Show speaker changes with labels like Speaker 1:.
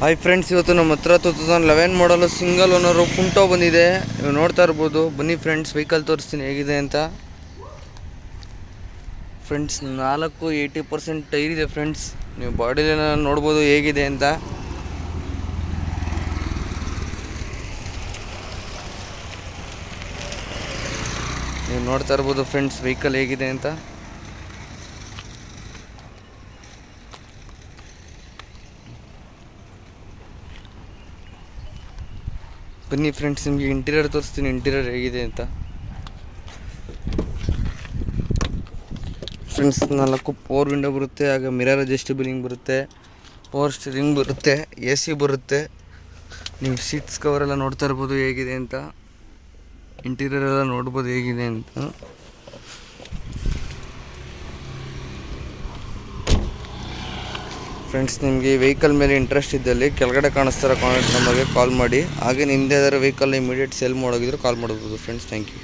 Speaker 1: Hi friends, ಇವತ್ತು ನಮ್ಮ ಹತ್ರ 2011 ಮಾಡಲು ಸಿಂಗಲ್ ಓನರು ಪುಂಟೋ ಬಂದಿದೆ. ನೀವು ನೋಡ್ತಾ ಇರ್ಬೋದು. ಬನ್ನಿ ಫ್ರೆಂಡ್ಸ್, ವೆಹಿಕಲ್ ತೋರಿಸ್ತೀನಿ ಹೇಗಿದೆ ಅಂತ. ಫ್ರೆಂಡ್ಸ್ 80% ಟೈರ್ ಇದೆ ಫ್ರೆಂಡ್ಸ್. ನೀವು ಬಾಡಿನ ನೋಡ್ಬೋದು ಹೇಗಿದೆ ಅಂತ. ನೀವು ನೋಡ್ತಾ ಇರ್ಬೋದು ಫ್ರೆಂಡ್ಸ್ ವೆಹಿಕಲ್ ಹೇಗಿದೆ ಅಂತ. ಬನ್ನಿ ಫ್ರೆಂಡ್ಸ್, ನಿಮಗೆ ಇಂಟೀರಿಯರ್ ತೋರಿಸ್ತೀನಿ, ಇಂಟೀರಿಯರ್ ಹೇಗಿದೆ ಅಂತ. ಫ್ರೆಂಡ್ಸ್ 4 ಪವರ್ ವಿಂಡೋ ಬರುತ್ತೆ, ಆಗ ಮಿರರ್ ಅಡ್ಜಸ್ಟಬಲಿಂಗ್ ಬರುತ್ತೆ, ಪವರ್ ಸ್ಟೀರಿಂಗ್ ಬರುತ್ತೆ, AC ಬರುತ್ತೆ. ನೀವು ಸೀಟ್ಸ್ ಕವರೆಲ್ಲ ನೋಡ್ತಾ ಇರ್ಬೋದು ಹೇಗಿದೆ ಅಂತ. ಇಂಟೀರಿಯರ್ ಎಲ್ಲ ನೋಡ್ಬೋದು ಹೇಗಿದೆ ಅಂತ. ಫ್ರೆಂಡ್ಸ್, ನಿಮಗೆ ವೆಹಿಕಲ್ ಮೇಲೆ ಇಂಟ್ರೆಸ್ಟ್ ಇದ್ದಲ್ಲಿ ಕೆಳಗಡೆ ಕಾಣಿಸ್ತಾರ ಕಾಂಟ್ಯಾಕ್ಟ್ ನಂಬರ್ಗೆ ಕಾಲ್ ಮಾಡಿ. ಹಾಗೆ ನಿಮ್ಮದೇ ಯಾವ್ದಾದ್ರು ವೆಹಿಕಲ್ ಇಮಿಡಿಯೇಟ್ ಸೇಲ್ ಮಾಡೋಗಿದ್ರು ಕಾಲ್ ಮಾಡ್ಬೋದು ಫ್ರೆಂಡ್ಸ್. Thank you.